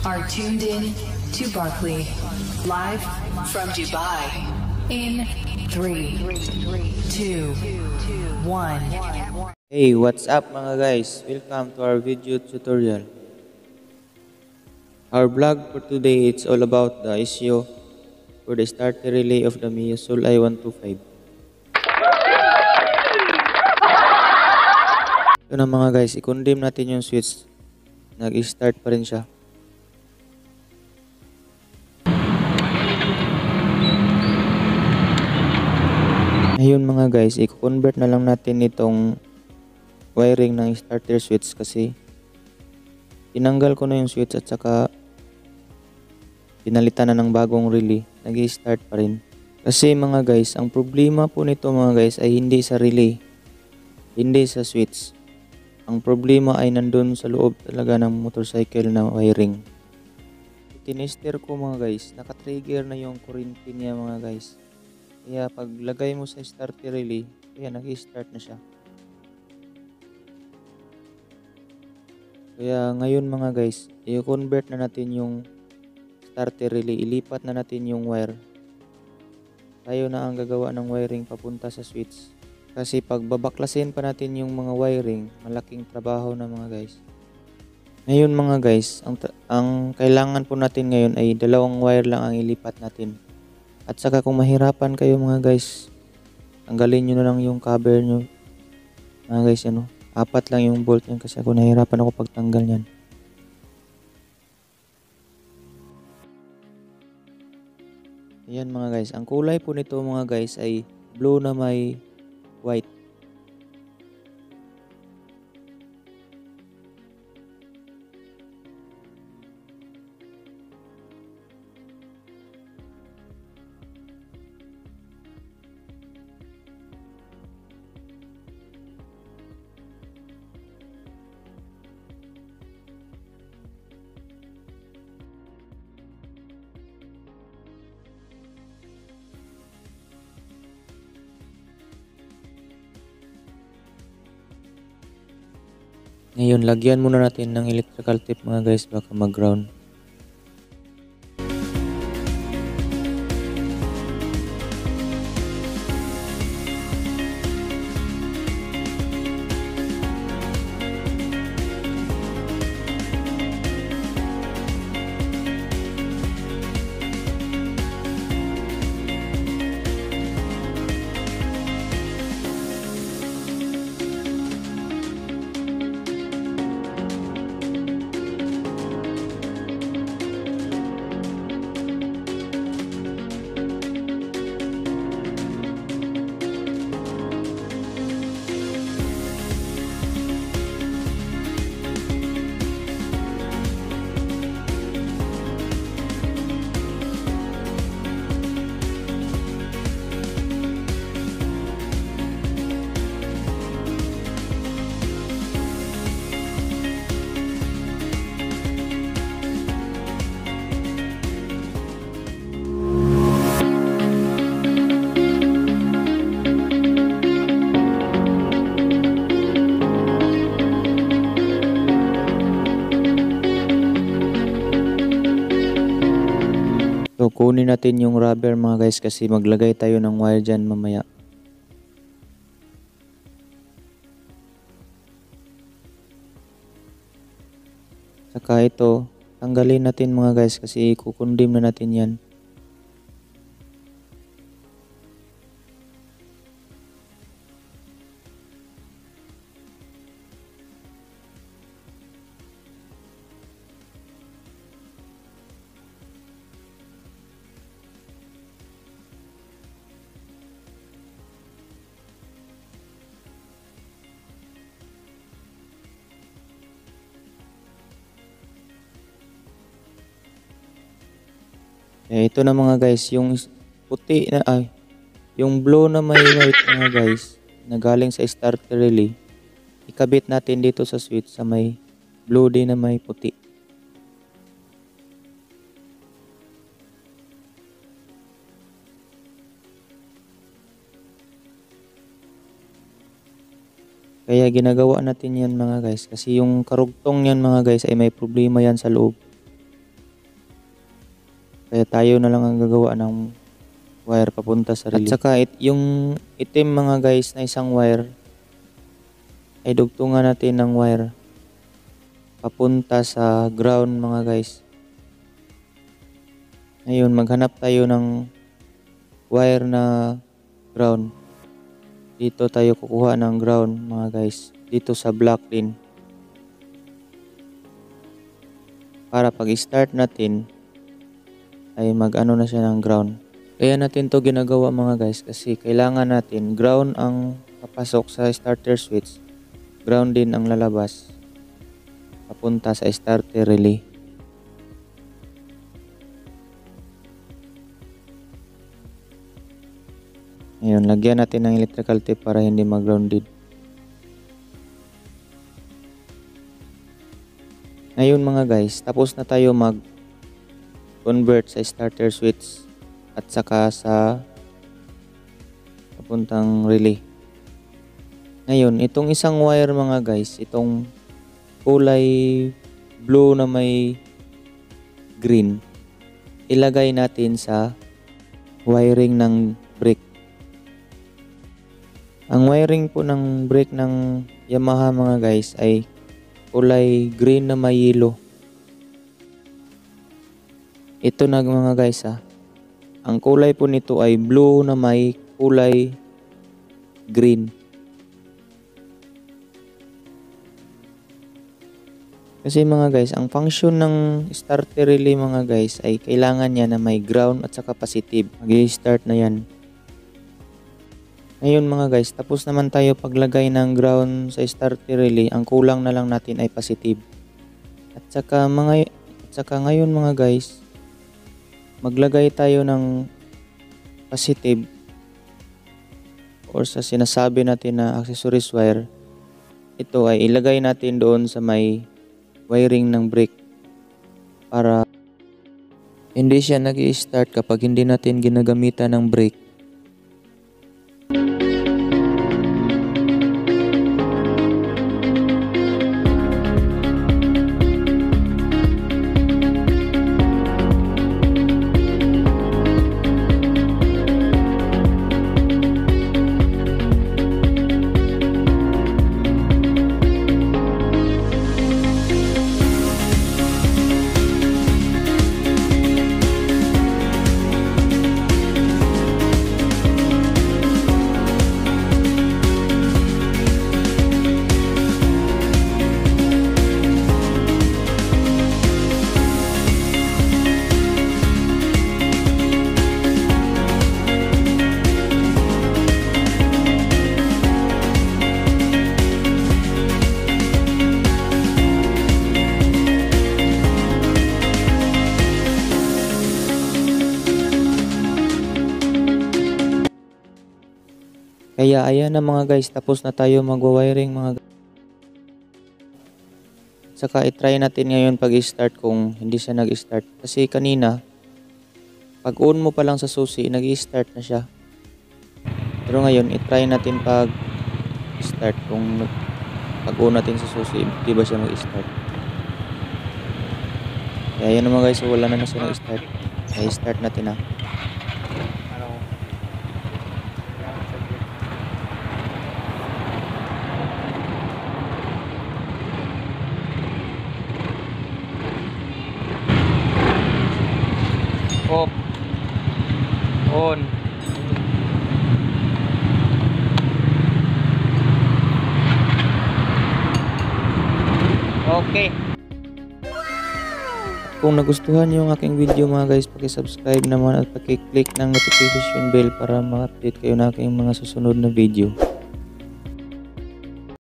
are tuned in to Barkley, live from Dubai, in 3, 2, 1. Hey, what's up mga guys? Welcome to our video tutorial. Our vlog for today is all about the issue for the starter relay of the Mio Soul i125. Ito na mga guys, i-condemn natin yung switch. Nag-start pa rin siya. Ngayon mga guys, i-convert na lang natin itong wiring ng starter switch kasi tinanggal ko na yung switch at saka pinalitan na ng bagong relay. Nag-i-start pa rin. Kasi mga guys, ang problema po nito mga guys ay hindi sa relay, hindi sa switch. Ang problema ay nandun sa loob talaga ng motorcycle na wiring. Tinester ko mga guys, naka-trigger na yung kuryente niya mga guys. Kaya pag lagay mo sa starter relay, kaya nag-i-start na siya. Kaya ngayon mga guys, i-convert na natin yung starter relay, ilipat na natin yung wire. Tayo na ang gagawa ng wiring papunta sa switch. Kasi pag babaklasin pa natin yung mga wiring, malaking trabaho na mga guys. Ngayon mga guys, ang kailangan po natin ngayon ay dalawang wire lang ang ilipat natin. At saka kung mahirapan kayo mga guys, tanggalin nyo na lang yung cover nyo. Mga guys, ano, 4 lang yung bolt yan kasi ako nahirapan ako pagtanggal yan. Ayan mga guys, ang kulay po nito mga guys ay blue na may white. Ngayon, lagyan muna natin ng electrical tape mga guys, baka mag-ground. So, kunin natin yung rubber mga guys kasi maglagay tayo ng wire dyan mamaya. Saka ito, tanggalin natin mga guys kasi kukundim na natin yan. Ito na mga guys, yung puti na yung blue na may white mga guys, na galing sa starter relay. Ikabit natin dito sa switch sa may blue din na may puti. Kaya ginagawa natin yan mga guys kasi yung karugtong yan mga guys ay may problema yan sa loob. Kaya tayo na lang ang gagawa ng wire papunta sa relay. At saka yung itim mga guys na isang wire ay dugtungan natin ng wire papunta sa ground mga guys. Ngayon maghanap tayo ng wire na ground. Dito tayo kukuha ng ground mga guys. Dito sa block din. Para pag start natin ay mag-ano na siya ng ground. Kaya natin to ginagawa mga guys kasi kailangan natin ground ang papasok sa starter switch. Ground din ang lalabas papunta sa starter relay. Ngayon, lagyan natin ng electrical tape para hindi mag-grounded. Ngayon mga guys, tapos na tayo mag-convert sa starter switch at saka sa papuntang relay. Ngayon, itong isang wire mga guys, itong kulay blue na may green, ilagay natin sa wiring ng brake. Ang wiring po ng brake ng Yamaha mga guys ay kulay green na may yellow. Ito na mga guys Ang kulay po nito ay blue na may kulay green. Kasi mga guys, ang function ng starter relay mga guys ay kailangan niya na may ground at saka positive. Mag-i-start na yan. Ngayon mga guys, tapos naman tayo paglagay ng ground sa starter relay. Ang kulang na lang natin ay positive. At saka ngayon mga guys, maglagay tayo ng positive or sa sinasabi natin na accessories wire. Ito ay ilagay natin doon sa may wiring ng brake para hindi siya nag-i-start kapag hindi natin ginagamitan ng brake. Kaya ayan na mga guys, tapos na tayo magwa-wiring mga guys. Saka i-try natin ngayon pag-i-start kung hindi siya nag-start. Kasi kanina, pag on mo pa lang sa susi, nag-i-start na siya. Pero ngayon, i-try natin pag-start kung pag on natin sa susi, di ba siya mag-start. Kaya ayan na mga guys, so wala na siya nag-start. Kaya i-start natin na. Off, on, okay. Kung nagustuhan niyo ang aking video mga guys, paki-subscribe naman at paki-click ng notification bell para ma-update kayo na aking mga susunod na video.